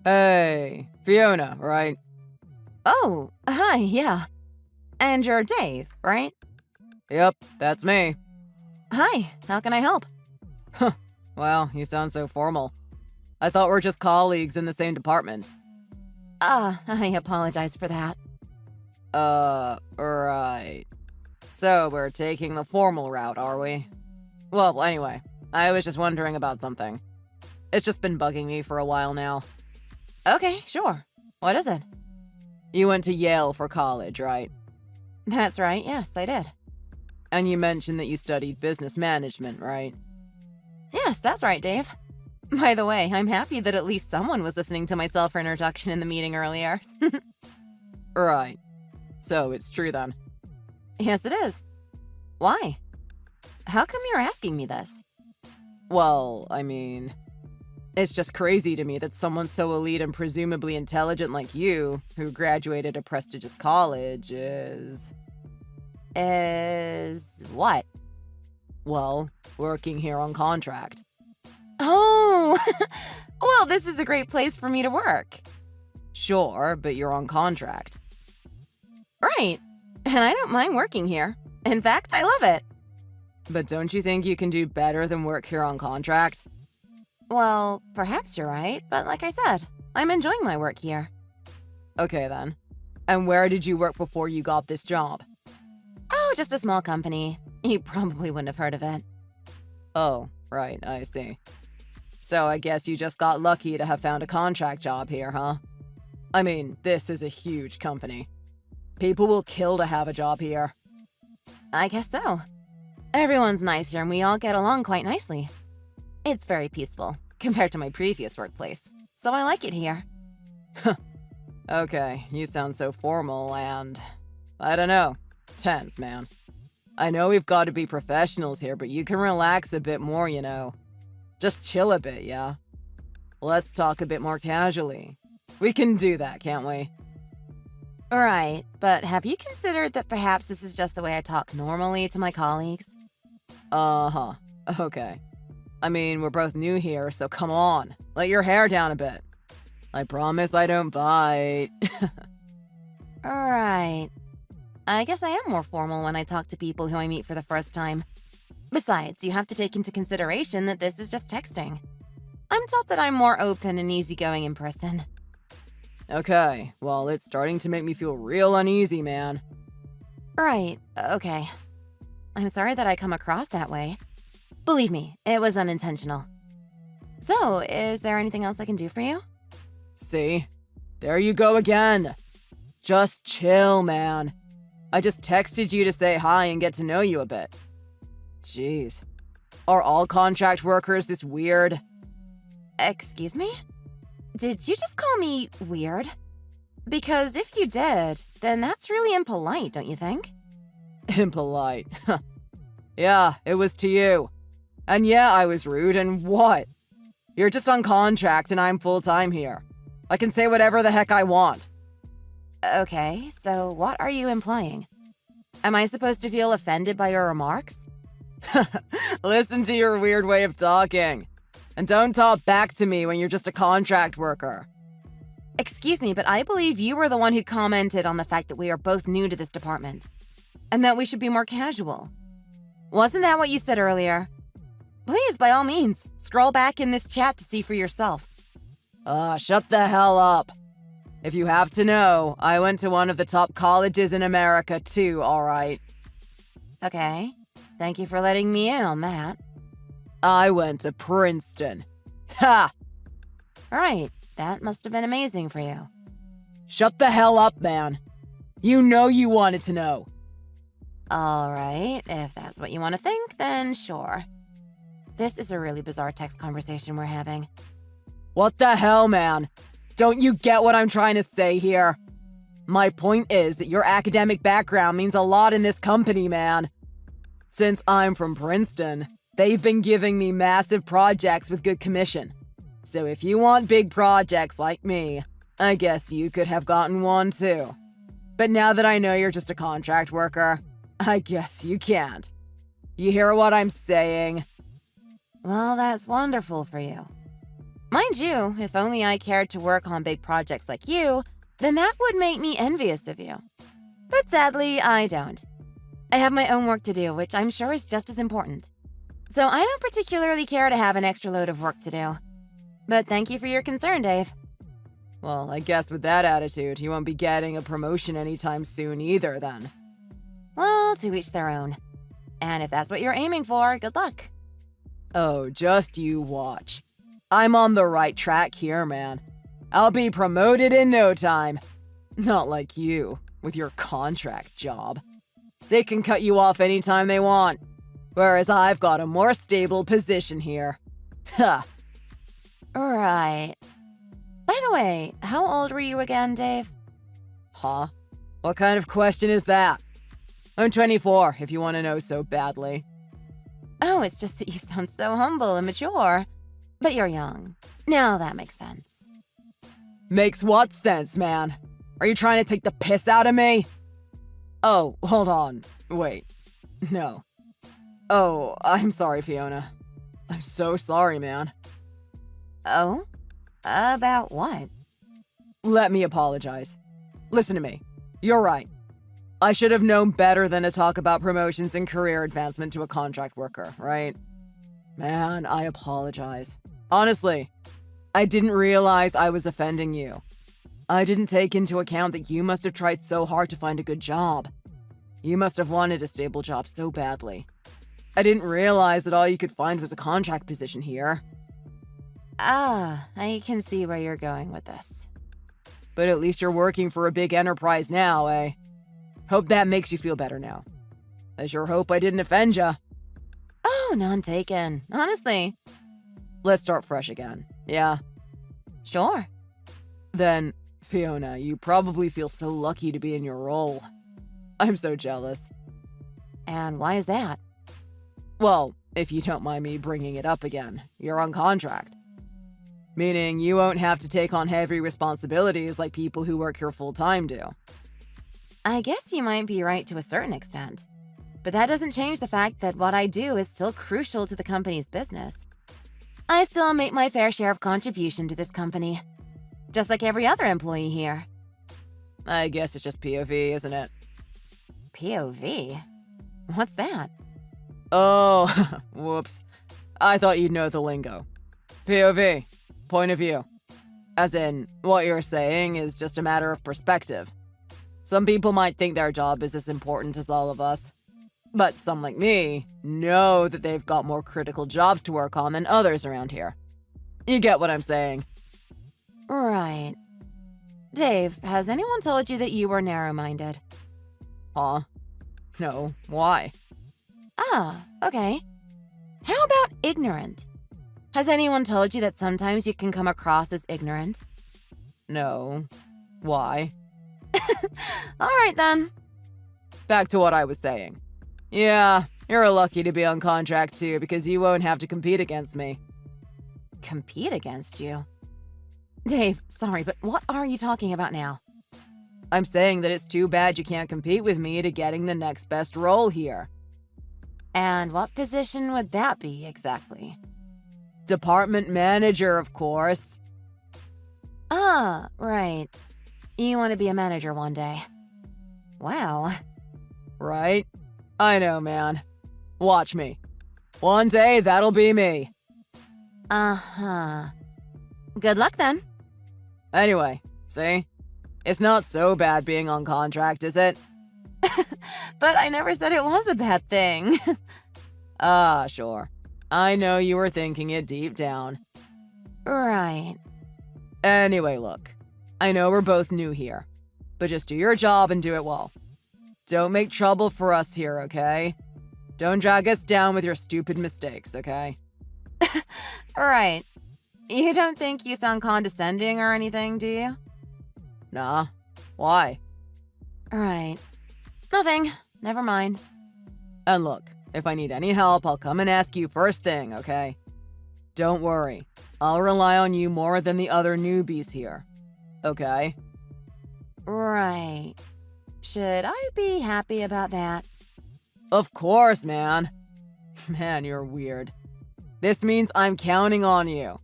Hey, Fiona, right? Oh, hi, yeah. And you're Dave, right? Yep, that's me. Hi, how can I help? Well, you sound so formal. I thought we're just colleagues in the same department. I apologize for that. Right. So we're taking the formal route, are we? Well, anyway, I was just wondering about something. It's just been bugging me for a while now. Okay, sure. What is it? You went to Yale for college, right? That's right, yes, I did. And you mentioned that you studied business management, right? Yes, that's right, Dave. By the way, I'm happy that at least someone was listening to my self-introduction in the meeting earlier. Right. So it's true then. Yes, it is. Why? How come you're asking me this? Well, I mean, it's just crazy to me that someone so elite and presumably intelligent like you, who graduated a prestigious college, is what? well, working here on contract. Oh, well, this is a great place for me to work. Sure, but you're on contract. Right, and I don't mind working here. In fact, I love it. But don't you think you can do better than work here on contract? Well, perhaps you're right, but like I said, I'm enjoying my work here. Okay then. And where did you work before you got this job? Oh, just a small company. You probably wouldn't have heard of it. Oh, right, I see. So I guess you just got lucky to have found a contract job here, huh? I mean, this is a huge company. People will kill to have a job here. I guess so. Everyone's nice here and we all get along quite nicely. It's very peaceful, compared to my previous workplace, so I like it here. Okay, you sound so formal and, I don't know, tense, man. I know we've got to be professionals here, but you can relax a bit more, you know. Just chill a bit, yeah? Let's talk a bit more casually. We can do that, can't we? Right, but have you considered that perhaps this is just the way I talk normally to my colleagues? Uh-huh, okay. I mean, we're both new here, so come on, let your hair down a bit. I promise I don't bite. Alright. I guess I am more formal when I talk to people who I meet for the first time. Besides, you have to take into consideration that this is just texting. I'm told that I'm more open and easygoing in person. Okay, well, it's starting to make me feel real uneasy, man. Right, okay. I'm sorry that I come across that way. Believe me, it was unintentional. So, is there anything else I can do for you? See? There you go again. Just chill, man. I just texted you to say hi and get to know you a bit. Jeez. Are all contract workers this weird? Excuse me? Did you just call me weird? Because if you did, then that's really impolite, don't you think? Impolite. Yeah, it was to you. And yeah, I was rude, and what? You're just on contract and I'm full-time here. I can say whatever the heck I want. Okay, so what are you implying? Am I supposed to feel offended by your remarks? Listen to your weird way of talking. And don't talk back to me when you're just a contract worker. Excuse me, but I believe you were the one who commented on the fact that we are both new to this department. And that we should be more casual. Wasn't that what you said earlier? Please, by all means, scroll back in this chat to see for yourself. Shut the hell up. If you have to know, I went to one of the top colleges in America too, alright? Okay, thank you for letting me in on that. I went to Princeton. Ha! Right, that must have been amazing for you. Shut the hell up, man. You know you wanted to know. Alright, if that's what you want to think, then sure. This is a really bizarre text conversation we're having. What the hell, man? Don't you get what I'm trying to say here? My point is that your academic background means a lot in this company, man. Since I'm from Princeton, they've been giving me massive projects with good commission. So if you want big projects like me, I guess you could have gotten one too. But now that I know you're just a contract worker, I guess you can't. You hear what I'm saying? Well, that's wonderful for you. Mind you, if only I cared to work on big projects like you, then that would make me envious of you. But sadly, I don't. I have my own work to do, which I'm sure is just as important. So I don't particularly care to have an extra load of work to do. But thank you for your concern, Dave. Well, I guess with that attitude, you won't be getting a promotion anytime soon either, then. Well, to each their own. And if that's what you're aiming for, good luck. Oh, just you watch. I'm on the right track here, man. I'll be promoted in no time. Not like you, with your contract job. They can cut you off anytime they want, whereas I've got a more stable position here. Ha! Right. By the way, how old were you again, Dave? Huh? What kind of question is that? I'm 24, if you want to know so badly. Oh, it's just that you sound so humble and mature. But you're young. Now that makes sense. Makes what sense, man? Are you trying to take the piss out of me? Oh, hold on. Wait. No. Oh, I'm sorry, Fiona. I'm so sorry, man. Oh? About what? Let me apologize. Listen to me. You're right. I should have known better than to talk about promotions and career advancement to a contract worker, right? Man, I apologize. Honestly, I didn't realize I was offending you. I didn't take into account that you must have tried so hard to find a good job. You must have wanted a stable job so badly. I didn't realize that all you could find was a contract position here. Ah, I can see where you're going with this. But at least you're working for a big enterprise now, eh? Hope that makes you feel better now. I sure hope I didn't offend ya. Oh, none taken. Honestly. Let's start fresh again, yeah? Sure. Then, Fiona, you probably feel so lucky to be in your role. I'm so jealous. And why is that? Well, if you don't mind me bringing it up again, you're on contract. Meaning you won't have to take on heavy responsibilities like people who work here full-time do. I guess you might be right to a certain extent. But that doesn't change the fact that what I do is still crucial to the company's business. I still make my fair share of contribution to this company. Just like every other employee here. I guess it's just POV, isn't it? POV? What's that? Oh, whoops. I thought you'd know the lingo. POV, point of view. As in, what you're saying is just a matter of perspective. Some people might think their job is as important as all of us. But some like me know that they've got more critical jobs to work on than others around here. You get what I'm saying? Right. Dave, has anyone told you that you were narrow-minded? Huh? No, why? Ah, okay. How about ignorant? Has anyone told you that sometimes you can come across as ignorant? No. Why? All right, then. Back to what I was saying. Yeah, you're lucky to be on contract too because you won't have to compete against me. Compete against you? Dave, sorry, but what are you talking about now? I'm saying that it's too bad you can't compete with me to getting the next best role here. And what position would that be exactly? Department manager, of course. Ah, right. You want to be a manager one day. Wow. Right? I know, man. Watch me. One day, that'll be me. Uh-huh. Good luck, then. Anyway, see? It's not so bad being on contract, is it? But I never said it was a bad thing. Ah, sure. I know you were thinking it deep down. Right. Anyway, look. I know we're both new here. But just do your job and do it well. Don't make trouble for us here, okay? Don't drag us down with your stupid mistakes, okay? Right. You don't think you sound condescending or anything, do you? Nah. Why? Right. Nothing. Never mind. And look, if I need any help, I'll come and ask you first thing, okay? Don't worry. I'll rely on you more than the other newbies here. Okay? Right. Should I be happy about that? Of course, man. Man, you're weird. This means I'm counting on you.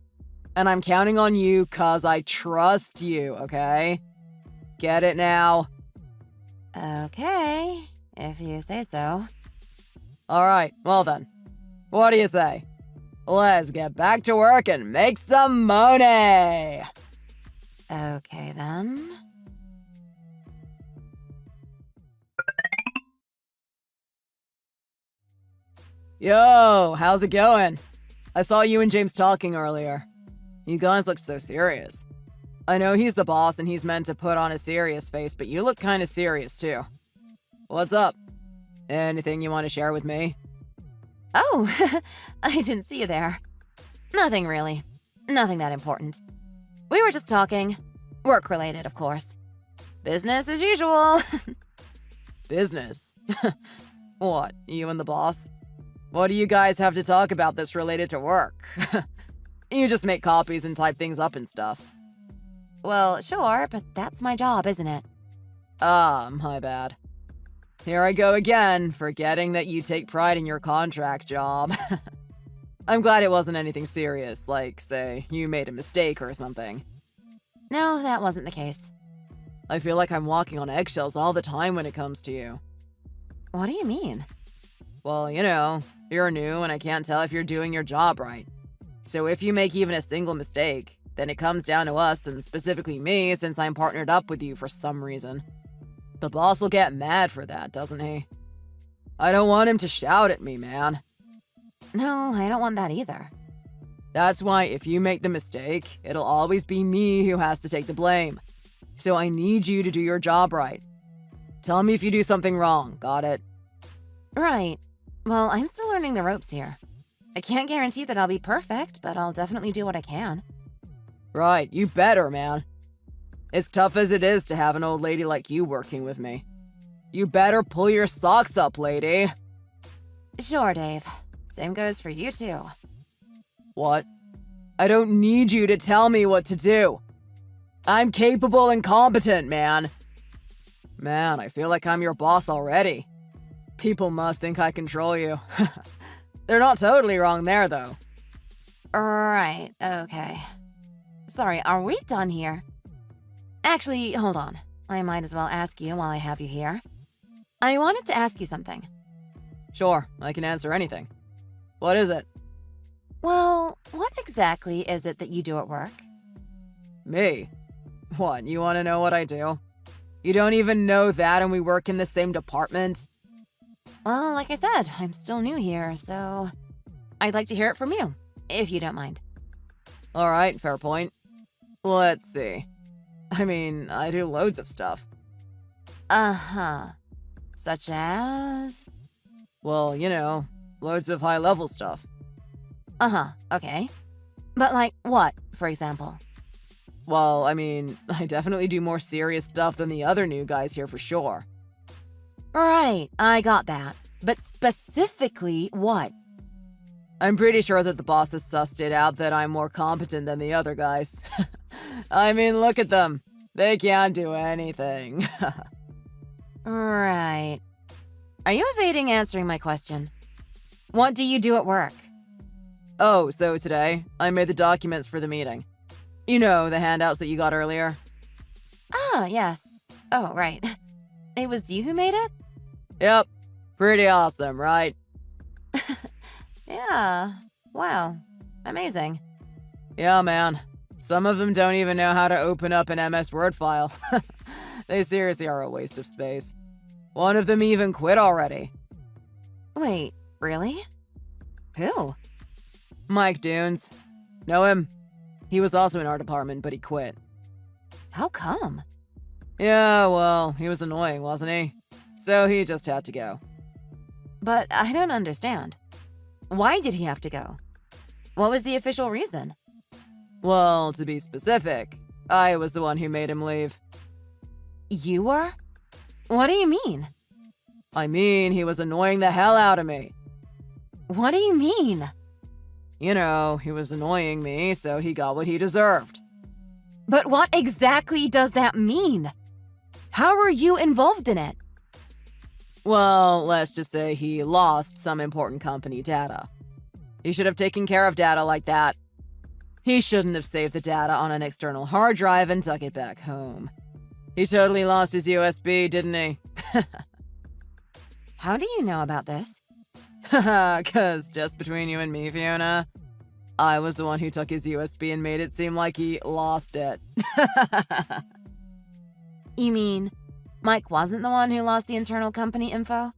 And I'm counting on you 'cause I trust you, okay? Get it now? Okay, if you say so. Alright, well then. What do you say? Let's get back to work and make some money! Okay, then. Yo, how's it going? I saw you and James talking earlier. You guys look so serious. I know he's the boss and he's meant to put on a serious face, but you look kinda serious too. What's up? Anything you want to share with me? Oh, I didn't see you there. Nothing really. Nothing that important. We were just talking. Work-related, of course. Business as usual. Business? What, you and the boss? What do you guys have to talk about that's related to work? You just make copies and type things up and stuff. Well, sure, but that's my job, isn't it? Ah, my bad. Here I go again, forgetting that you take pride in your contract job. I'm glad it wasn't anything serious, like, say, you made a mistake or something. No, that wasn't the case. I feel like I'm walking on eggshells all the time when it comes to you. What do you mean? Well, you know, you're new and I can't tell if you're doing your job right. So if you make even a single mistake, then it comes down to us and specifically me since I'm partnered up with you for some reason. The boss will get mad for that, doesn't he? I don't want him to shout at me, man. No, I don't want that either. That's why if you make the mistake, it'll always be me who has to take the blame. So I need you to do your job right. Tell me if you do something wrong, got it? Right. Well, I'm still learning the ropes here. I can't guarantee that I'll be perfect, but I'll definitely do what I can. Right, you better, man. It's tough as it is to have an old lady like you working with me. You better pull your socks up, lady. Sure, Dave. Same goes for you, too. What? I don't need you to tell me what to do. I'm capable and competent, man. Man, I feel like I'm your boss already. People must think I control you. They're not totally wrong there, though. Right, okay. Sorry, are we done here? Actually, hold on. I might as well ask you while I have you here. I wanted to ask you something. Sure, I can answer anything. What is it? Well, what exactly is it that you do at work? Me? What, you want to know what I do? You don't even know that and we work in the same department? Well, like I said, I'm still new here, so I'd like to hear it from you, if you don't mind. Alright, fair point. Let's see. I mean, I do loads of stuff. Uh-huh. Such as? Well, you know, loads of high-level stuff. Uh-huh, okay. But like what, for example? Well, I mean, I definitely do more serious stuff than the other new guys here for sure. Right, I got that. But specifically what? I'm pretty sure that the boss has sussed it out that I'm more competent than the other guys. I mean, look at them. They can't do anything. Right. Are you evading answering my question? What do you do at work? Oh, so today, I made the documents for the meeting. You know, the handouts that you got earlier. Ah, yes. Oh, right. It was you who made it? Yep. Pretty awesome, right? Yeah. Wow. Amazing. Yeah, man. Some of them don't even know how to open up an MS Word file. They seriously are a waste of space. One of them even quit already. Wait, really? Who? Mike Dunes. Know him? He was also in our department, but he quit. How come? Yeah, well, he was annoying, wasn't he? So he just had to go. But I don't understand. Why did he have to go? What was the official reason? Well, to be specific, I was the one who made him leave. You were? What do you mean? I mean, he was annoying the hell out of me. What do you mean? You know, he was annoying me, so he got what he deserved. But what exactly does that mean? How were you involved in it? Well, let's just say he lost some important company data. He should have taken care of data like that. He shouldn't have saved the data on an external hard drive and took it back home. He totally lost his USB, didn't he? How do you know about this? Haha, 'cause just between you and me, Fiona, I was the one who took his USB and made it seem like he lost it. You mean Mike wasn't the one who lost the internal company info?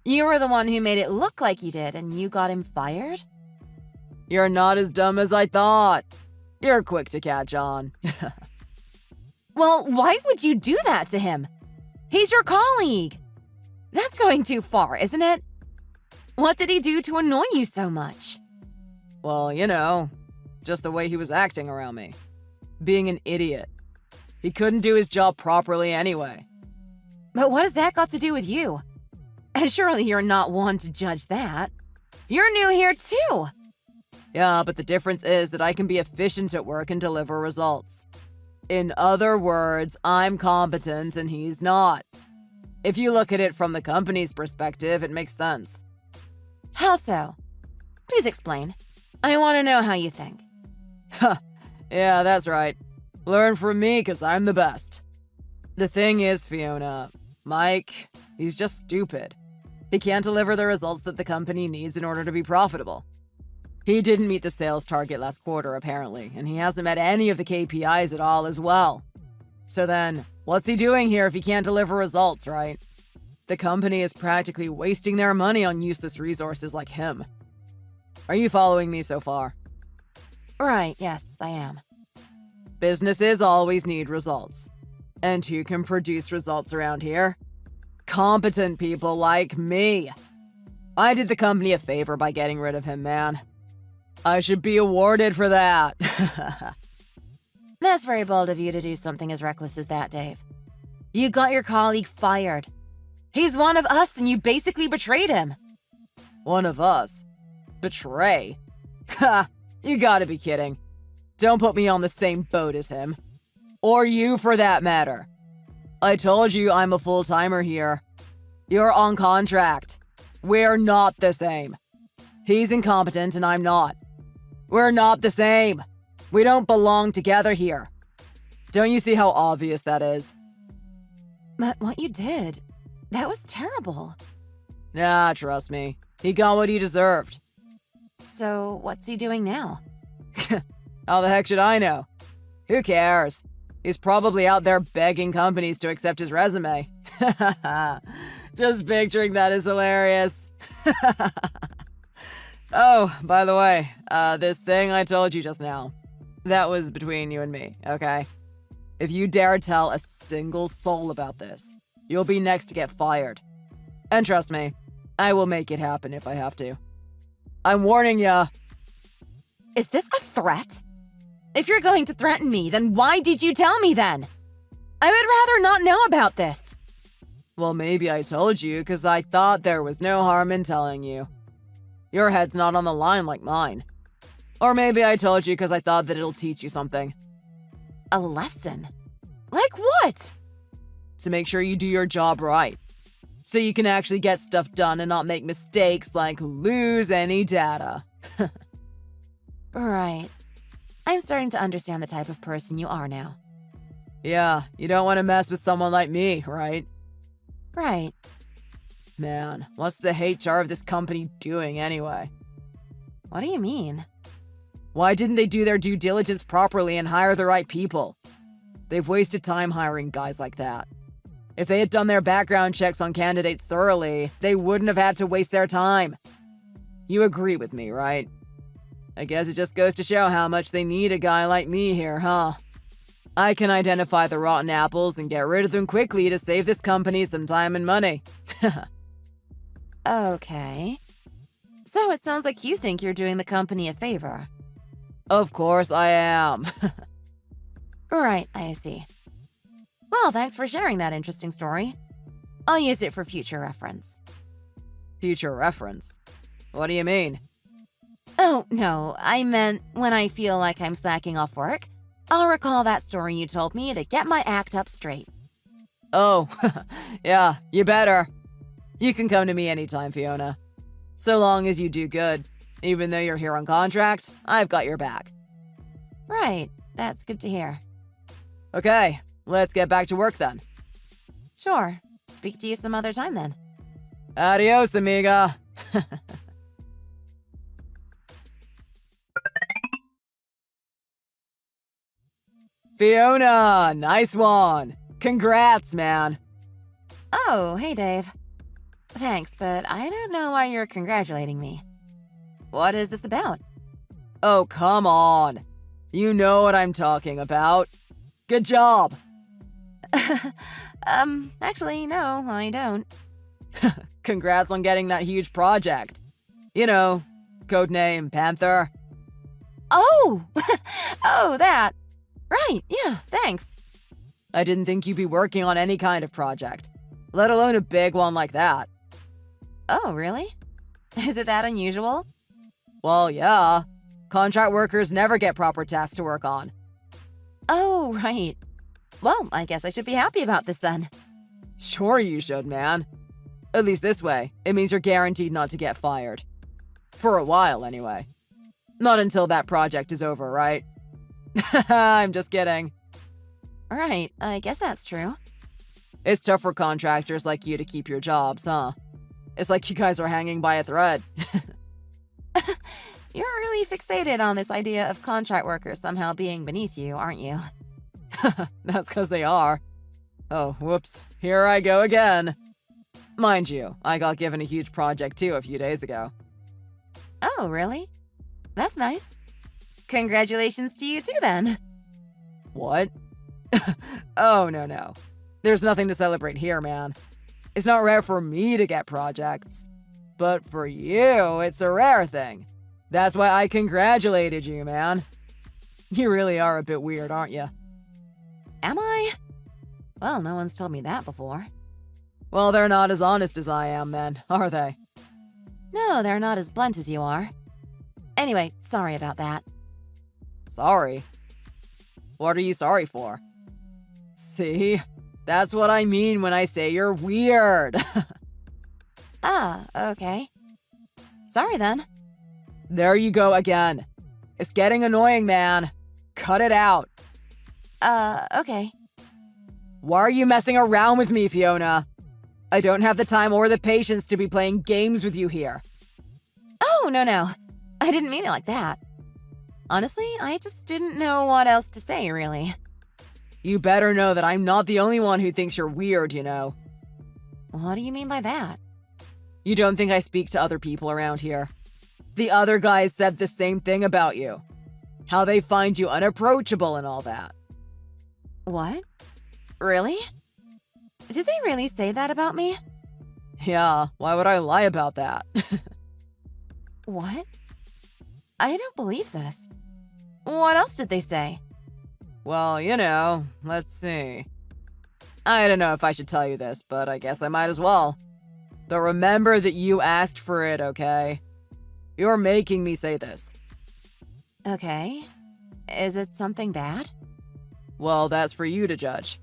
You were the one who made it look like you did, and you got him fired? You're not as dumb as I thought. You're quick to catch on. Well, why would you do that to him? He's your colleague. That's going too far, isn't it? What did he do to annoy you so much? Well, you know, just the way he was acting around me. Being an idiot. He couldn't do his job properly anyway. But what has that got to do with you? And surely you're not one to judge that. You're new here too. Yeah, but the difference is that I can be efficient at work and deliver results. In other words, I'm competent and he's not. If you look at it from the company's perspective, it makes sense. How so? Please explain. I want to know how you think. Yeah, that's right. Learn from me, 'cause I'm the best. The thing is, Fiona, Mike, he's just stupid. He can't deliver the results that the company needs in order to be profitable. He didn't meet the sales target last quarter, apparently, and he hasn't met any of the KPIs at all as well. So then, what's he doing here if he can't deliver results, right? The company is practically wasting their money on useless resources like him. Are you following me so far? Right, yes, I am. Businesses always need results. And who can produce results around here? Competent people like me. I did the company a favor by getting rid of him, man. I should be awarded for that. That's very bold of you to do something as reckless as that, Dave. You got your colleague fired. He's one of us and you basically betrayed him. One of us? Betray? Ha! You gotta be kidding. Don't put me on the same boat as him. Or you, for that matter. I told you I'm a full-timer here. You're on contract. We're not the same. He's incompetent and I'm not. We're not the same. We don't belong together here. Don't you see how obvious that is? But what you did, that was terrible. Nah, trust me. He got what he deserved. So what's he doing now? How the heck should I know? Who cares? He's probably out there begging companies to accept his resume. Just picturing that is hilarious. Oh, by the way, this thing I told you just now, that was between you and me, okay? If you dare tell a single soul about this, you'll be next to get fired. And trust me, I will make it happen if I have to. I'm warning ya. Is this a threat? If you're going to threaten me, then why did you tell me then? I would rather not know about this. Well, maybe I told you because I thought there was no harm in telling you. Your head's not on the line like mine. Or maybe I told you because I thought that it'll teach you something. A lesson? Like what? To make sure you do your job right. So you can actually get stuff done and not make mistakes like lose any data. Right. I'm starting to understand the type of person you are now. Yeah, you don't want to mess with someone like me, right? Right. Man, what's the HR of this company doing anyway? What do you mean? Why didn't they do their due diligence properly and hire the right people? They've wasted time hiring guys like that. If they had done their background checks on candidates thoroughly, they wouldn't have had to waste their time. You agree with me, right? I guess it just goes to show how much they need a guy like me here, huh? I can identify the rotten apples and get rid of them quickly to save this company some time and money. Okay. So it sounds like you think you're doing the company a favor. Of course I am. Right, I see. Well, thanks for sharing that interesting story. I'll use it for future reference. Future reference? What do you mean? Oh, no, I meant when I feel like I'm slacking off work, I'll recall that story you told me to get my act up straight. Oh, yeah, you better. You can come to me anytime, Fiona. So long as you do good. Even though you're here on contract, I've got your back. Right, that's good to hear. Okay, let's get back to work then. Sure, speak to you some other time then. Adios, amiga. Fiona, nice one. Congrats, man. Oh, hey Dave. Thanks, but I don't know why you're congratulating me. What is this about? Oh, come on. You know what I'm talking about. Good job. Actually, no, I don't. Congrats on getting that huge project. You know, codename Panther. Oh! Oh, that. Right, yeah, thanks. I didn't think you'd be working on any kind of project, let alone a big one like that. Oh, really? Is it that unusual? Well, yeah. Contract workers never get proper tasks to work on. Oh, right. Well, I guess I should be happy about this then. Sure you should, man. At least this way, it means you're guaranteed not to get fired. For a while, anyway. Not until that project is over, right? I'm just kidding. Right, I guess that's true. It's tough for contractors like you to keep your jobs, huh? It's like you guys are hanging by a thread. You're really fixated on this idea of contract workers somehow being beneath you, aren't you? That's because they are. Oh, whoops. Here I go again. Mind you, I got given a huge project too a few days ago. Oh, really? That's nice. Congratulations to you too, then. What? Oh, no. There's nothing to celebrate here, man. It's not rare for me to get projects. But for you, it's a rare thing. That's why I congratulated you, man. You really are a bit weird, aren't you? Am I? Well, no one's told me that before. Well, they're not as honest as I am, then, are they? No, they're not as blunt as you are. Anyway, sorry about that. Sorry? What are you sorry for? See? That's what I mean when I say you're weird. Ah, okay. Sorry then. There you go again. It's getting annoying, man. Cut it out. Okay. Why are you messing around with me, Fiona? I don't have the time or the patience to be playing games with you here. Oh, no. I didn't mean it like that. Honestly, I just didn't know what else to say, really. You better know that I'm not the only one who thinks you're weird, you know. What do you mean by that? You don't think I speak to other people around here? The other guys said the same thing about you. How they find you unapproachable and all that. What? Really? Did they really say that about me? Yeah, why would I lie about that? What? I don't believe this. What else did they say? Well, you know, let's see. I don't know if I should tell you this, but I guess I might as well. But remember that you asked for it, okay? You're making me say this. Okay. Is it something bad? Well, that's for you to judge.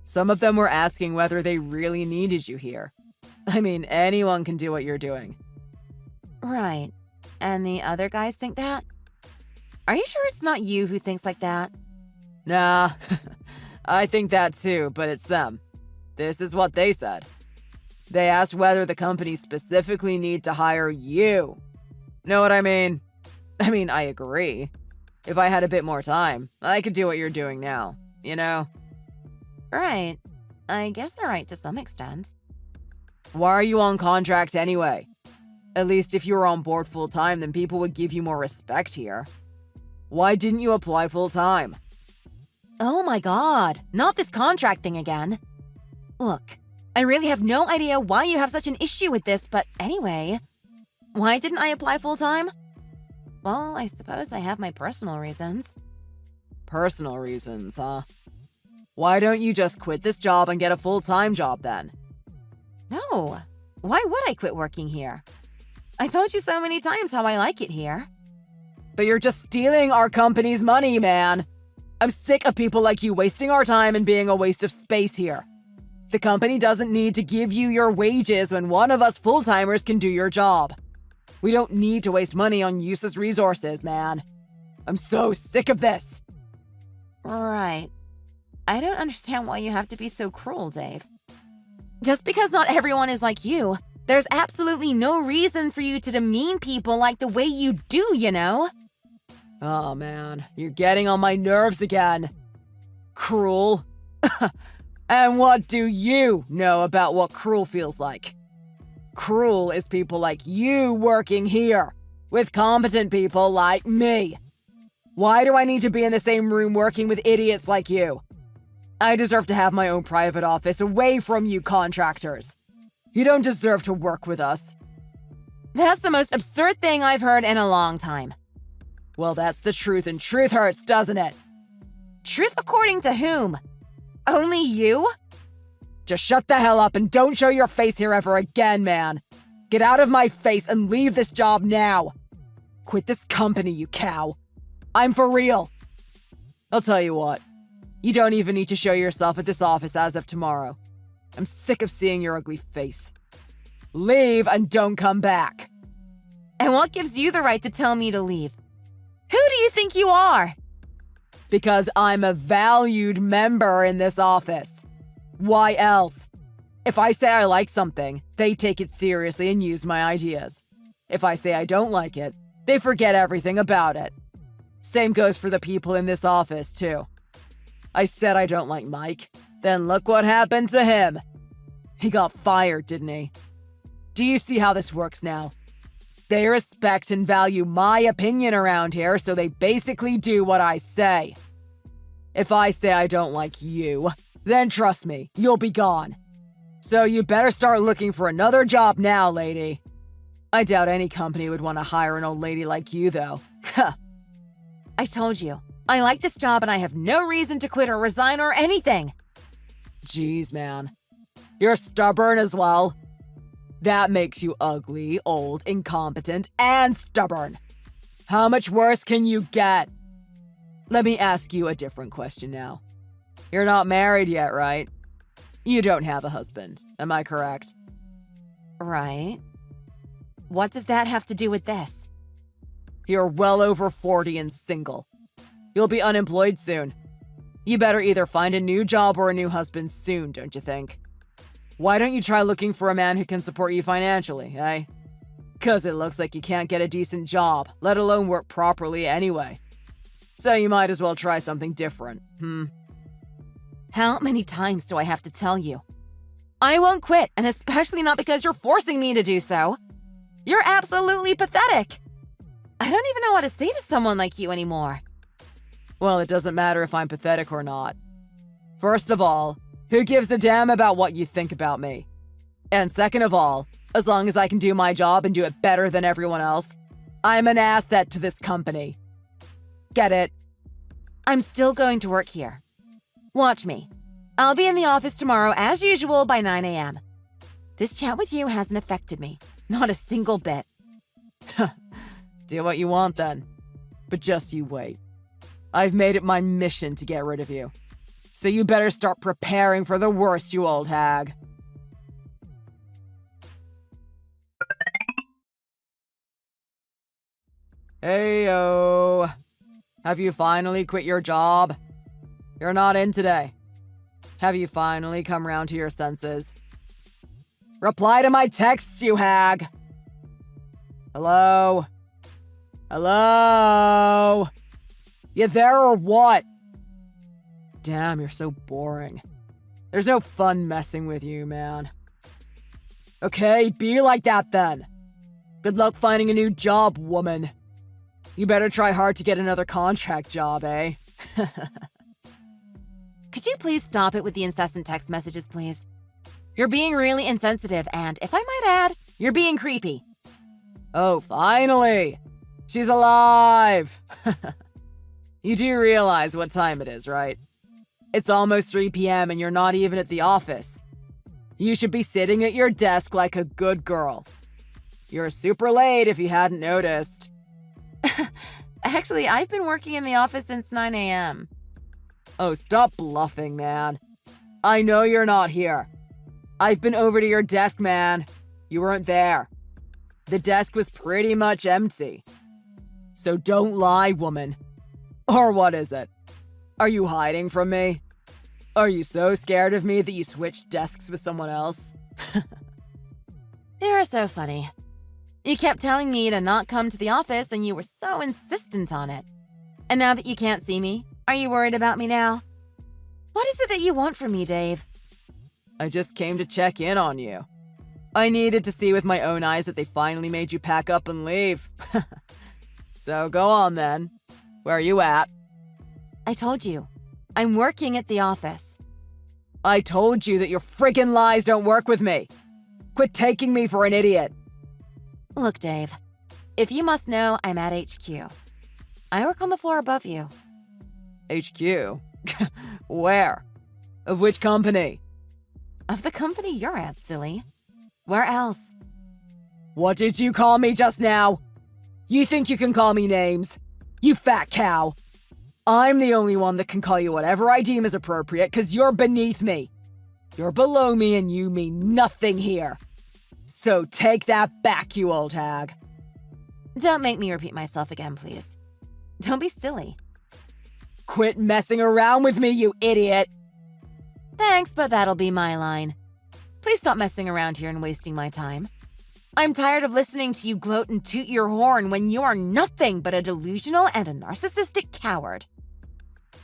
Some of them were asking whether they really needed you here. I mean, anyone can do what you're doing. Right. And the other guys think that? Are you sure it's not you who thinks like that? Nah, I think that too, but it's them. This is what they said. They asked whether the company specifically need to hire you. Know what I mean? I agree. If I had a bit more time, I could do what you're doing now, you know? Right. I guess they're right to some extent. Why are you on contract anyway? At least if you were on board full-time, then people would give you more respect here. Why didn't you apply full-time? Oh my god, not this contract thing again. Look, I really have no idea why you have such an issue with this, but anyway. Why didn't I apply full-time? Well, I suppose I have my personal reasons. Personal reasons, huh? Why don't you just quit this job and get a full-time job then? No. Why would I quit working here? I told you so many times how I like it here. But you're just stealing our company's money, man. I'm sick of people like you wasting our time and being a waste of space here. The company doesn't need to give you your wages when one of us full-timers can do your job. We don't need to waste money on useless resources, man. I'm so sick of this. Right. I don't understand why you have to be so cruel, Dave. Just because not everyone is like you, there's absolutely no reason for you to demean people like the way you do, you know? Oh man, you're getting on my nerves again. Cruel? And what do you know about what cruel feels like? Cruel is people like you working here, with competent people like me. Why do I need to be in the same room working with idiots like you? I deserve to have my own private office away from you contractors. You don't deserve to work with us. That's the most absurd thing I've heard in a long time. Well, that's the truth, and truth hurts, doesn't it? Truth according to whom? Only you? Just shut the hell up and don't show your face here ever again, man. Get out of my face and leave this job now. Quit this company, you cow. I'm for real. I'll tell you what. You don't even need to show yourself at this office as of tomorrow. I'm sick of seeing your ugly face. Leave and don't come back. And what gives you the right to tell me to leave? Who do you think you are? Because I'm a valued member in this office. Why else? If I say I like something, they take it seriously and use my ideas. If I say I don't like it, they forget everything about it. Same goes for the people in this office, too. I said I don't like Mike, then look what happened to him. He got fired, didn't he? Do you see how this works now? They respect and value my opinion around here, so they basically do what I say. If I say I don't like you, then trust me, you'll be gone. So you better start looking for another job now, lady. I doubt any company would want to hire an old lady like you, though. I told you, I like this job and I have no reason to quit or resign or anything. Jeez, man. You're stubborn as well. That makes you ugly, old, incompetent, and stubborn. How much worse can you get? Let me ask you a different question now. You're not married yet, right? You don't have a husband, am I correct? Right. What does that have to do with this? You're well over 40 and single. You'll be unemployed soon. You better either find a new job or a new husband soon, don't you think? Why don't you try looking for a man who can support you financially, eh? 'Cause it looks like you can't get a decent job, let alone work properly anyway. So you might as well try something different, How many times do I have to tell you? I won't quit, and especially not because you're forcing me to do so. You're absolutely pathetic. I don't even know what to say to someone like you anymore. Well, it doesn't matter if I'm pathetic or not. First of all, who gives a damn about what you think about me? And second of all, as long as I can do my job and do it better than everyone else, I'm an asset to this company. Get it? I'm still going to work here. Watch me. I'll be in the office tomorrow as usual by 9 a.m. This chat with you hasn't affected me. Not a single bit. Do what you want then. But just you wait. I've made it my mission to get rid of you. So you better start preparing for the worst, you old hag. Heyo. Have you finally quit your job? You're not in today. Have you finally come round to your senses? Reply to my texts, you hag! Hello? Hello? You there or what? Damn, you're so boring. There's no fun messing with you, man. Okay, be like that then. Good luck finding a new job, woman. You better try hard to get another contract job, eh? Could you please stop it with the incessant text messages, please? You're being really insensitive, and if I might add, you're being creepy. Oh, finally! She's alive! You do realize what time it is, right? It's almost 3 p.m. and you're not even at the office. You should be sitting at your desk like a good girl. You're super late if you hadn't noticed. Actually, I've been working in the office since 9 a.m. Oh, stop bluffing, man. I know you're not here. I've been over to your desk, man. You weren't there. The desk was pretty much empty. So don't lie, woman. Or what is it? Are you hiding from me? Are you so scared of me that you switched desks with someone else? You're so funny. You kept telling me to not come to the office and you were so insistent on it. And now that you can't see me, are you worried about me now? What is it that you want from me, Dave? I just came to check in on you. I needed to see with my own eyes that they finally made you pack up and leave. So go on then. Where are you at? I told you. I'm working at the office. I told you that your friggin' lies don't work with me. Quit taking me for an idiot. Look, Dave. If you must know, I'm at HQ. I work on the floor above you. HQ? Where? Of which company? Of the company you're at, silly. Where else? What did you call me just now? You think you can call me names? You fat cow. I'm the only one that can call you whatever I deem is appropriate because you're beneath me. You're below me and you mean nothing here. So take that back, you old hag. Don't make me repeat myself again, please. Don't be silly. Quit messing around with me, you idiot. Thanks, but that'll be my line. Please stop messing around here and wasting my time. I'm tired of listening to you gloat and toot your horn when you are nothing but a delusional and a narcissistic coward.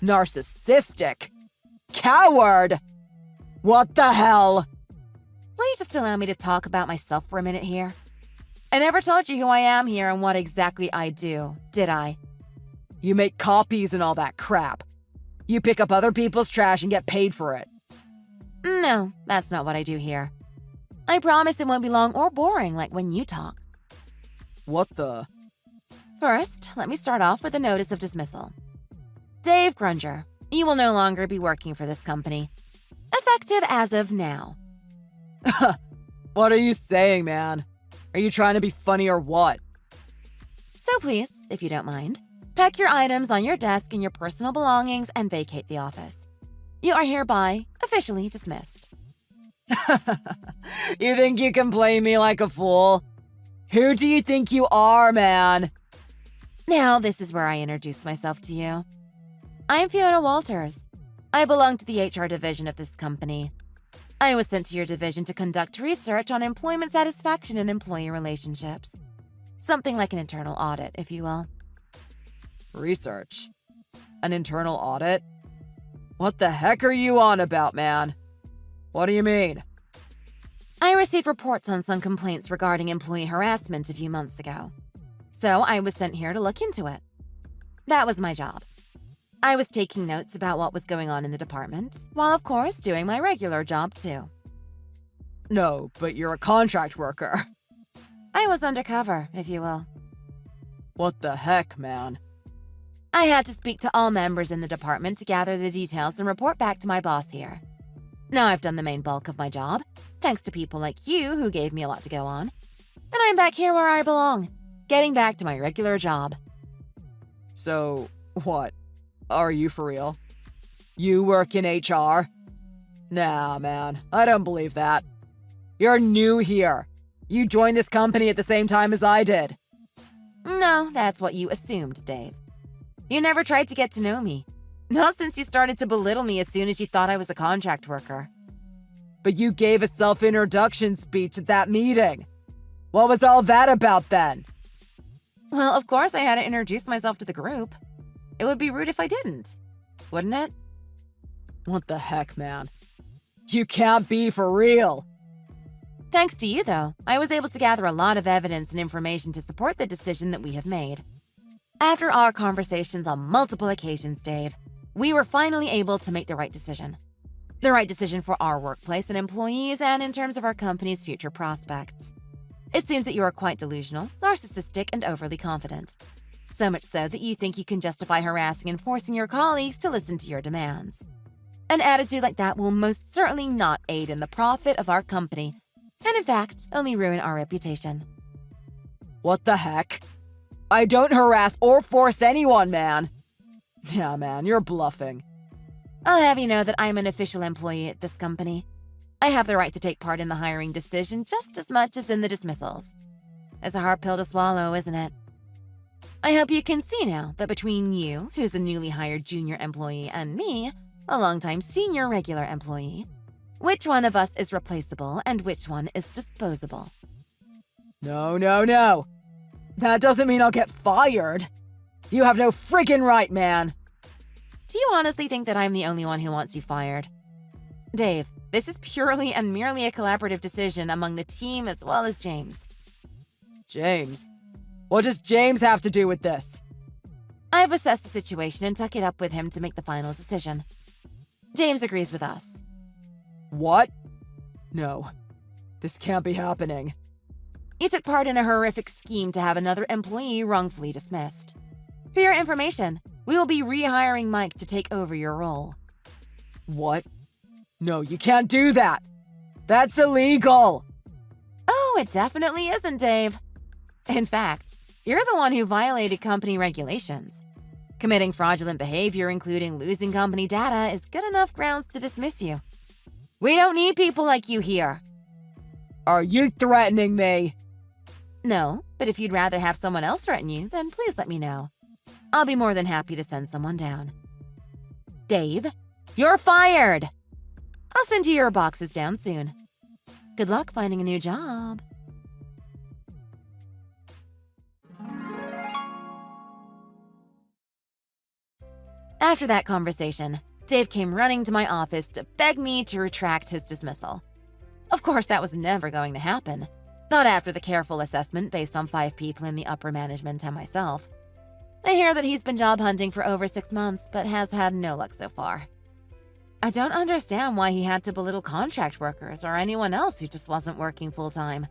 Narcissistic? Coward? What the hell? Will you just allow me to talk about myself for a minute here? I never told you who I am here and what exactly I do, did I? You make copies and all that crap. You pick up other people's trash and get paid for it. No, that's not what I do here. I promise it won't be long or boring like when you talk. What the? First, let me start off with a notice of dismissal. Dave Grunger, you will no longer be working for this company. Effective as of now. What are you saying, man? Are you trying to be funny or what? So please, if you don't mind, pack your items on your desk and your personal belongings and vacate the office. You are hereby officially dismissed. You think you can play me like a fool? Who do you think you are, man? Now, this is where I introduce myself to you. I'm Fiona Walters. I belong to the HR division of this company. I was sent to your division to conduct research on employment satisfaction and employee relationships. Something like an internal audit, if you will. Research? An internal audit? What the heck are you on about, man? What do you mean? I received reports on some complaints regarding employee harassment a few months ago. So I was sent here to look into it. That was my job. I was taking notes about what was going on in the department, while of course doing my regular job too. No, but you're a contract worker. I was undercover, if you will. What the heck, man? I had to speak to all members in the department to gather the details and report back to my boss here. Now I've done the main bulk of my job, thanks to people like you who gave me a lot to go on. And I'm back here where I belong, getting back to my regular job. So, what? Are you for real? You work in HR? Nah, man, I don't believe that. You're new here. You joined this company at the same time as I did. No, that's what you assumed, Dave. You never tried to get to know me. Not since you started to belittle me as soon as you thought I was a contract worker. But you gave a self-introduction speech at that meeting. What was all that about then? Well, of course I had to introduce myself to the group. It would be rude if I didn't, wouldn't it? What the heck, man? You can't be for real. Thanks to you, though, I was able to gather a lot of evidence and information to support the decision that we have made. After our conversations on multiple occasions, Dave, we were finally able to make the right decision. The right decision for our workplace and employees and in terms of our company's future prospects. It seems that you are quite delusional, narcissistic, and overly confident. So much so that you think you can justify harassing and forcing your colleagues to listen to your demands. An attitude like that will most certainly not aid in the profit of our company, and in fact, only ruin our reputation. What the heck? I don't harass or force anyone, man. Yeah, man, you're bluffing. I'll have you know that I'm an official employee at this company. I have the right to take part in the hiring decision just as much as in the dismissals. It's a hard pill to swallow, isn't it? I hope you can see now that between you, who's a newly hired junior employee, and me, a longtime senior regular employee, which one of us is replaceable and which one is disposable. No, no, no. That doesn't mean I'll get fired. You have no friggin' right, man. Do you honestly think that I'm the only one who wants you fired? Dave, this is purely and merely a collaborative decision among the team as well as James. James? What does James have to do with this? I've assessed the situation and took it up with him to make the final decision. James agrees with us. What? No. This can't be happening. You took part in a horrific scheme to have another employee wrongfully dismissed. For your information, we will be rehiring Mike to take over your role. What? No, you can't do that! That's illegal! Oh, it definitely isn't, Dave. In fact, you're the one who violated company regulations. Committing fraudulent behavior, including losing company data, is good enough grounds to dismiss you. We don't need people like you here. Are you threatening me? No, but if you'd rather have someone else threaten you, then please let me know. I'll be more than happy to send someone down. Dave, you're fired! I'll send you your boxes down soon. Good luck finding a new job. After that conversation, Dave came running to my office to beg me to retract his dismissal. Of course, that was never going to happen. Not after the careful assessment based on 5 people in the upper management and myself. I hear that he's been job hunting for over 6 months, but has had no luck so far. I don't understand why he had to belittle contract workers or anyone else who just wasn't working full-time.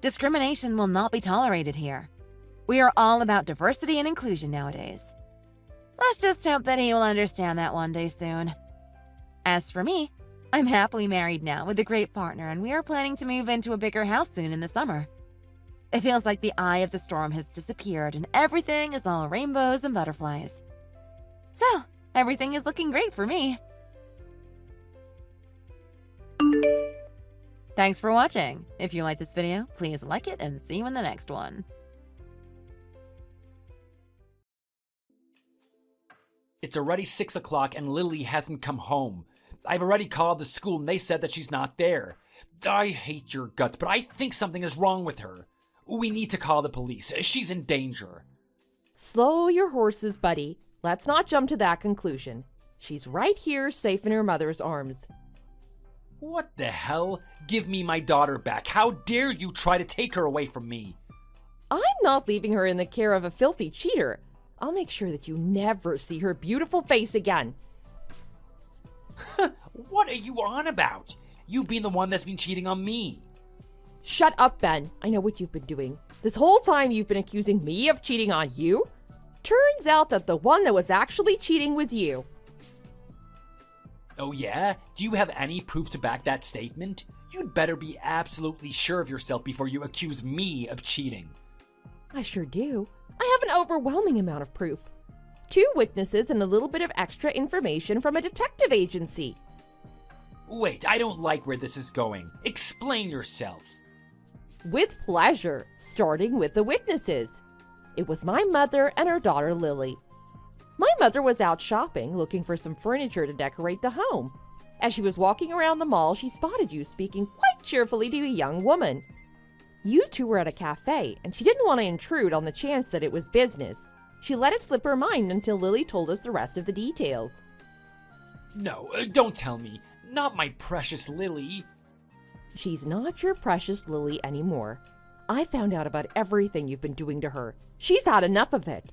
Discrimination will not be tolerated here. We are all about diversity and inclusion nowadays. Let's just hope that he will understand that one day soon. As for me, I'm happily married now with a great partner, and we are planning to move into a bigger house soon in the summer. It feels like the eye of the storm has disappeared and everything is all rainbows and butterflies. So, everything is looking great for me. Thanks for watching. If you like this video, please like it and see you in the next one. It's already 6 o'clock and Lily hasn't come home. I've already called the school and they said that she's not there. I hate your guts, but I think something is wrong with her. We need to call the police. She's in danger. Slow your horses, buddy. Let's not jump to that conclusion. She's right here, safe in her mother's arms. What the hell? Give me my daughter back. How dare you try to take her away from me? I'm not leaving her in the care of a filthy cheater. I'll make sure that you never see her beautiful face again. What are you on about? You've been the one that's been cheating on me. Shut up, Ben. I know what you've been doing. This whole time you've been accusing me of cheating on you. Turns out that the one that was actually cheating was you. Oh yeah? Do you have any proof to back that statement? You'd better be absolutely sure of yourself before you accuse me of cheating. I sure do. I have an overwhelming amount of proof. 2 witnesses and a little bit of extra information from a detective agency. Wait, I don't like where this is going. Explain yourself. With pleasure, starting with the witnesses. It was my mother and her daughter Lily. My mother was out shopping, looking for some furniture to decorate the home. As she was walking around the mall, she spotted you speaking quite cheerfully to a young woman. You two were at a cafe, and she didn't want to intrude on the chance that it was business. She let it slip her mind until Lily told us the rest of the details. No, don't tell me. Not my precious Lily. She's not your precious Lily anymore. I found out about everything you've been doing to her. She's had enough of it.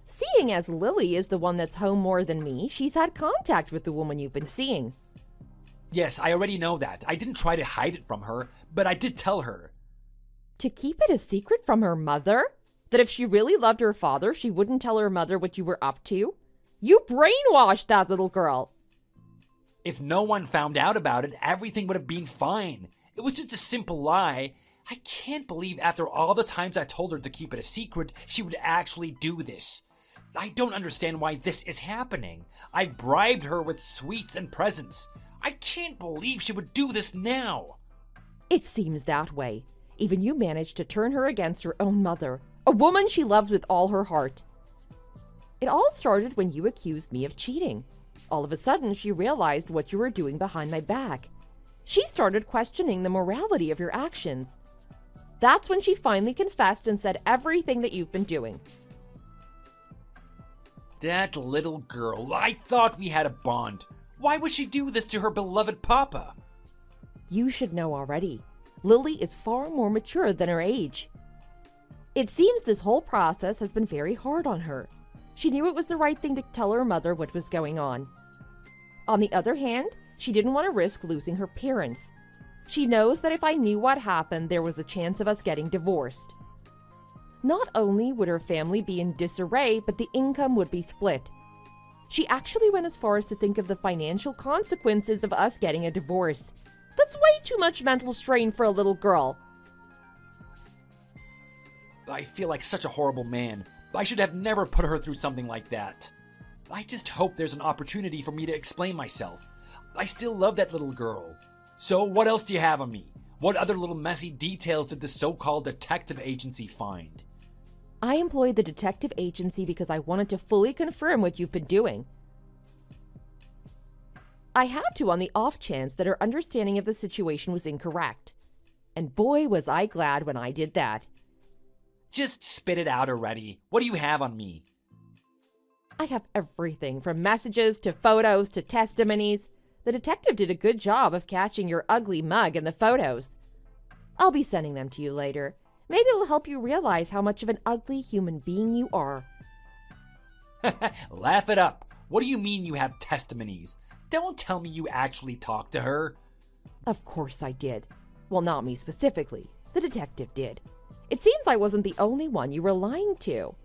Seeing as Lily is the one that's home more than me, she's had contact with the woman you've been seeing. Yes, I already know that. I didn't try to hide it from her, but I did tell her. To keep it a secret from her mother? That if she really loved her father, she wouldn't tell her mother what you were up to? You brainwashed that little girl. If no one found out about it, everything would have been fine. It was just a simple lie. I can't believe after all the times I told her to keep it a secret, she would actually do this. I don't understand why this is happening. I've bribed her with sweets and presents. I can't believe she would do this now. It seems that way. Even you managed to turn her against her own mother. A woman she loves with all her heart. It all started when you accused me of cheating. All of a sudden, she realized what you were doing behind my back. She started questioning the morality of your actions. That's when she finally confessed and said everything that you've been doing. That little girl, I thought we had a bond. Why would she do this to her beloved papa? You should know already. Lily is far more mature than her age. It seems this whole process has been very hard on her. She knew it was the right thing to tell her mother what was going on. On the other hand, she didn't want to risk losing her parents. She knows that if I knew what happened, there was a chance of us getting divorced. Not only would her family be in disarray, but the income would be split. She actually went as far as to think of the financial consequences of us getting a divorce. That's way too much mental strain for a little girl. I feel like such a horrible man. I should have never put her through something like that. I just hope there's an opportunity for me to explain myself. I still love that little girl. So what else do you have on me? What other little messy details did the so-called detective agency find? I employed the detective agency because I wanted to fully confirm what you've been doing. I had to on the off chance that her understanding of the situation was incorrect. And boy, was I glad when I did that. Just spit it out already. What do you have on me? I have everything from messages to photos to testimonies. The detective did a good job of catching your ugly mug in the photos. I'll be sending them to you later. Maybe it'll help you realize how much of an ugly human being you are. Laugh it up. What do you mean you have testimonies? Don't tell me you actually talked to her. Of course I did. Well, not me specifically. The detective did. It seems I wasn't the only one you were lying to.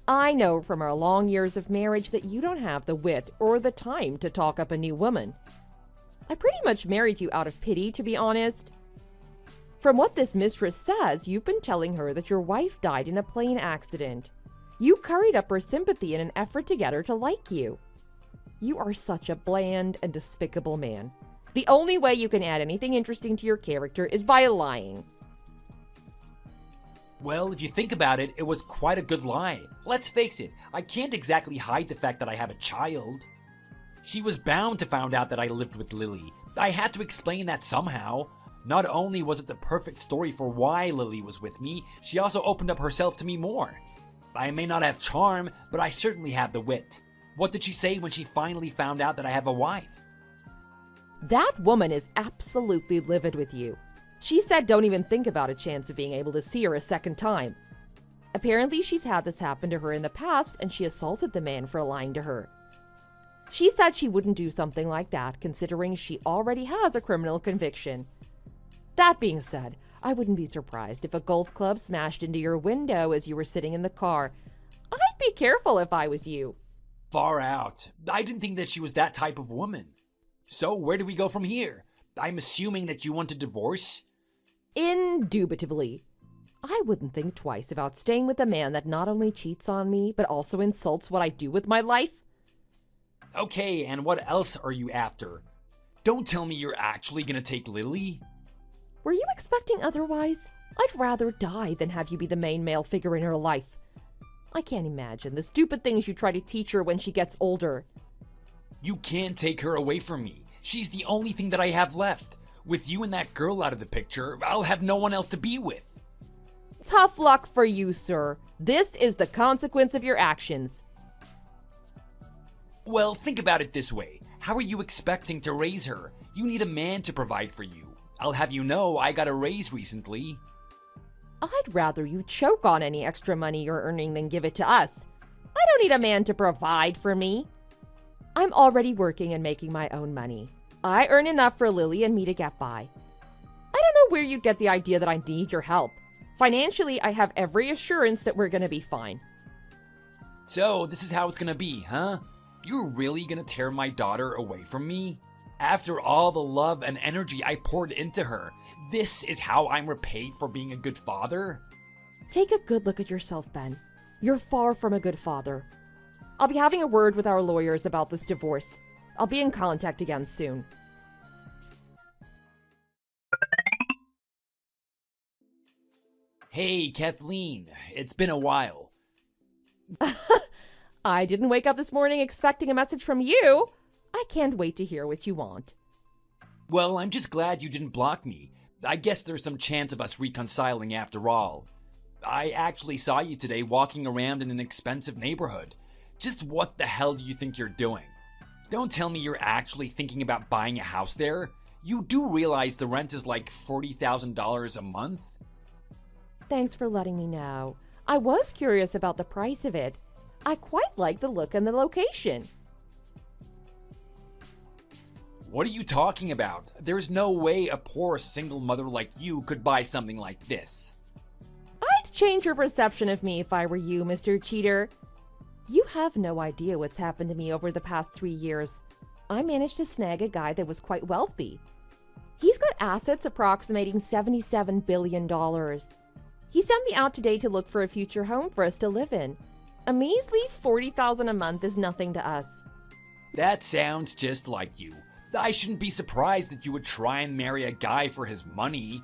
I know from our long years of marriage that you don't have the wit or the time to talk up a new woman. I pretty much married you out of pity, to be honest. From what this mistress says, you've been telling her that your wife died in a plane accident. You curried up her sympathy in an effort to get her to like you. You are such a bland and despicable man. The only way you can add anything interesting to your character is by lying. Well, if you think about it, it was quite a good lie. Let's face it, I can't exactly hide the fact that I have a child. She was bound to find out that I lived with Lily. I had to explain that somehow. Not only was it the perfect story for why Lily was with me, she also opened up herself to me more. I may not have charm, but I certainly have the wit. What did she say when she finally found out that I have a wife? That woman is absolutely livid with you. She said don't even think about a chance of being able to see her a second time. Apparently she's had this happen to her in the past and she assaulted the man for lying to her. She said she wouldn't do something like that considering she already has a criminal conviction. That being said, I wouldn't be surprised if a golf club smashed into your window as you were sitting in the car. I'd be careful if I was you. Far out. I didn't think that she was that type of woman. So where do we go from here? I'm assuming that you want a divorce? Indubitably. I wouldn't think twice about staying with a man that not only cheats on me, but also insults what I do with my life. Okay, and what else are you after? Don't tell me you're actually gonna take Lily? Were you expecting otherwise? I'd rather die than have you be the main male figure in her life. I can't imagine the stupid things you try to teach her when she gets older. You can't take her away from me. She's the only thing that I have left. With you and that girl out of the picture, I'll have no one else to be with. Tough luck for you, sir. This is the consequence of your actions. Well, think about it this way. How are you expecting to raise her? You need a man to provide for you. I'll have you know I got a raise recently. I'd rather you choke on any extra money you're earning than give it to us. I don't need a man to provide for me. I'm already working and making my own money. I earn enough for Lily and me to get by. I don't know where you'd get the idea that I need your help. Financially, I have every assurance that we're gonna be fine. So, this is how it's gonna be, huh? You're really gonna tear my daughter away from me? After all the love and energy I poured into her, this is how I'm repaid for being a good father? Take a good look at yourself, Ben. You're far from a good father. I'll be having a word with our lawyers about this divorce. I'll be in contact again soon. Hey, Kathleen, it's been a while. I didn't wake up this morning expecting a message from you. I can't wait to hear what you want. Well, I'm just glad you didn't block me. I guess there's some chance of us reconciling after all. I actually saw you today walking around in an expensive neighborhood. Just what the hell do you think you're doing? Don't tell me you're actually thinking about buying a house there. You do realize the rent is like $40,000 a month? Thanks for letting me know. I was curious about the price of it. I quite like the look and the location. What are you talking about? There's no way a poor single mother like you could buy something like this. I'd change your perception of me if I were you, Mr. Cheater. You have no idea what's happened to me over the past 3 years. I managed to snag a guy that was quite wealthy. He's got assets approximating $77 billion. He sent me out today to look for a future home for us to live in. A measly $40,000 a month is nothing to us. That sounds just like you. I shouldn't be surprised that you would try and marry a guy for his money.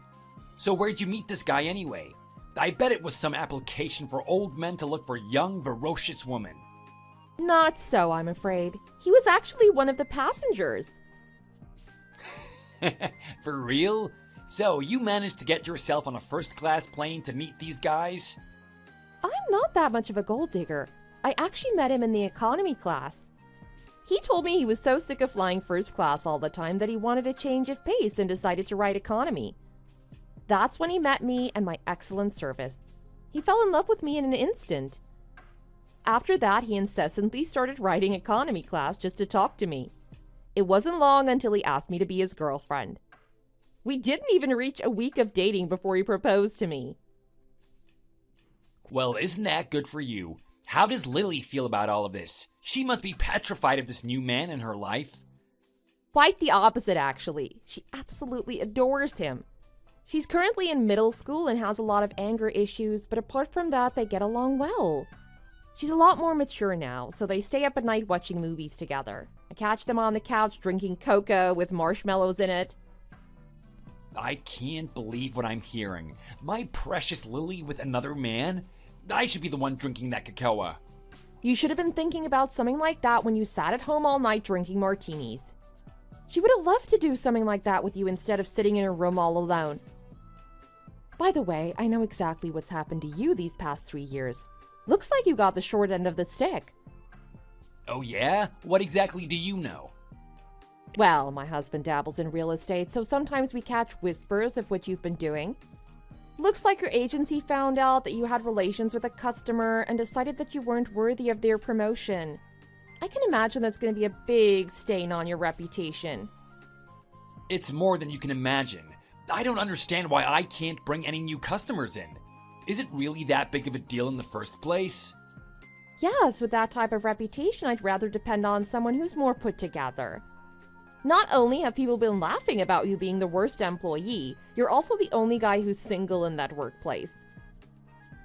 So where'd you meet this guy anyway? I bet it was some application for old men to look for young, ferocious women. Not so, I'm afraid. He was actually one of the passengers. For real? So you managed to get yourself on a first-class plane to meet these guys? I'm not that much of a gold digger. I actually met him in the economy class. He told me he was so sick of flying first class all the time that he wanted a change of pace and decided to ride economy. That's when he met me and my excellent service. He fell in love with me in an instant. After that, he incessantly started riding economy class just to talk to me. It wasn't long until he asked me to be his girlfriend. We didn't even reach a week of dating before he proposed to me. Well, isn't that good for you? How does Lily feel about all of this? She must be petrified of this new man in her life. Quite the opposite, actually. She absolutely adores him. She's currently in middle school and has a lot of anger issues, but apart from that, they get along well. She's a lot more mature now, so they stay up at night watching movies together. I catch them on the couch drinking cocoa with marshmallows in it. I can't believe what I'm hearing. My precious Lily with another man? I should be the one drinking that cocoa. You should have been thinking about something like that when you sat at home all night drinking martinis. She would have loved to do something like that with you instead of sitting in her room all alone. By the way, I know exactly what's happened to you these past 3 years. Looks like you got the short end of the stick. Oh yeah? What exactly do you know? Well, my husband dabbles in real estate, so sometimes we catch whispers of what you've been doing. Looks like your agency found out that you had relations with a customer and decided that you weren't worthy of their promotion. I can imagine that's going to be a big stain on your reputation. It's more than you can imagine. I don't understand why I can't bring any new customers in. Is it really that big of a deal in the first place? Yes, with that type of reputation, I'd rather depend on someone who's more put together. Not only have people been laughing about you being the worst employee, you're also the only guy who's single in that workplace.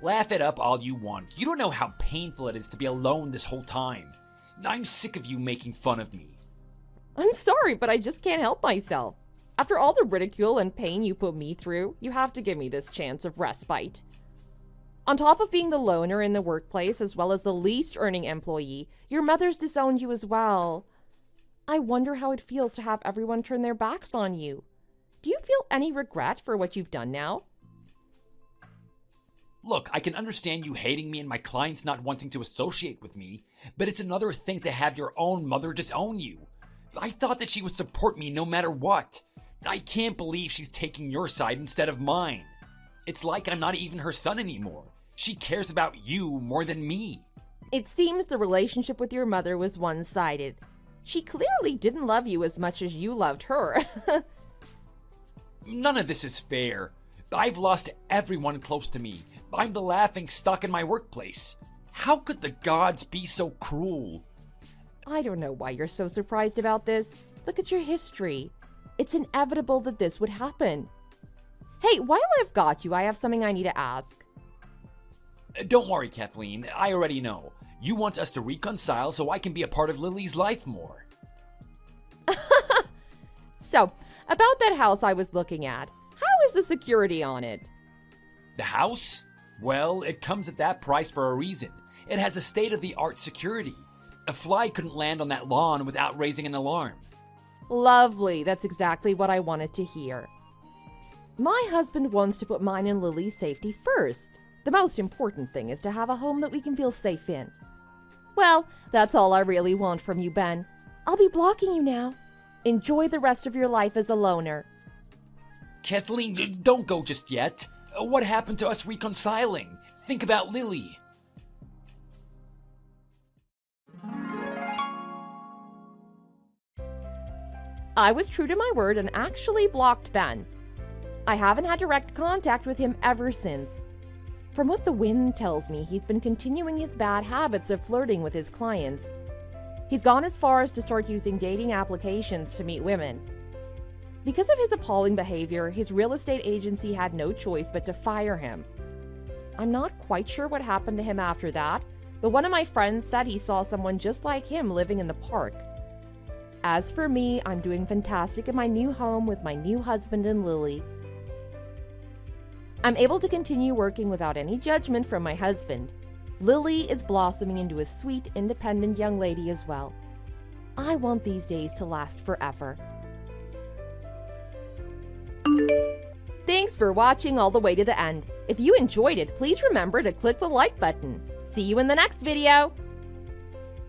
Laugh it up all you want. You don't know how painful it is to be alone this whole time. I'm sick of you making fun of me. I'm sorry, but I just can't help myself. After all the ridicule and pain you put me through, you have to give me this chance of respite. On top of being the loner in the workplace, as well as the least earning employee, your mother's disowned you as well. I wonder how it feels to have everyone turn their backs on you. Do you feel any regret for what you've done now? Look, I can understand you hating me and my clients not wanting to associate with me, but it's another thing to have your own mother disown you. I thought that she would support me no matter what. I can't believe she's taking your side instead of mine. It's like I'm not even her son anymore. She cares about you more than me. It seems the relationship with your mother was one-sided. She clearly didn't love you as much as you loved her. None of this is fair. I've lost everyone close to me. I'm the laughing stock in my workplace. How could the gods be so cruel? I don't know why you're so surprised about this. Look at your history. It's inevitable that this would happen. Hey, while I've got you, I have something I need to ask. Don't worry, Kathleen. I already know. You want us to reconcile so I can be a part of Lily's life more. So, about that house I was looking at, how is the security on it? The house? Well, it comes at that price for a reason. It has a state-of-the-art security. A fly couldn't land on that lawn without raising an alarm. Lovely. That's exactly what I wanted to hear. My husband wants to put mine and Lily's safety first. The most important thing is to have a home that we can feel safe in. Well, that's all I really want from you, Ben. I'll be blocking you now. Enjoy the rest of your life as a loner. Kathleen, don't go just yet. What happened to us reconciling? Think about Lily. I was true to my word and actually blocked Ben. I haven't had direct contact with him ever since. From what the wind tells me, he's been continuing his bad habits of flirting with his clients. He's gone as far as to start using dating applications to meet women. Because of his appalling behavior, his real estate agency had no choice but to fire him. I'm not quite sure what happened to him after that, but one of my friends said he saw someone just like him living in the park. As for me, I'm doing fantastic in my new home with my new husband and Lily. I'm able to continue working without any judgment from my husband. Lily is blossoming into a sweet, independent young lady as well. I want these days to last forever. Thanks for watching all the way to the end. If you enjoyed it, please remember to click the like button. See you in the next video!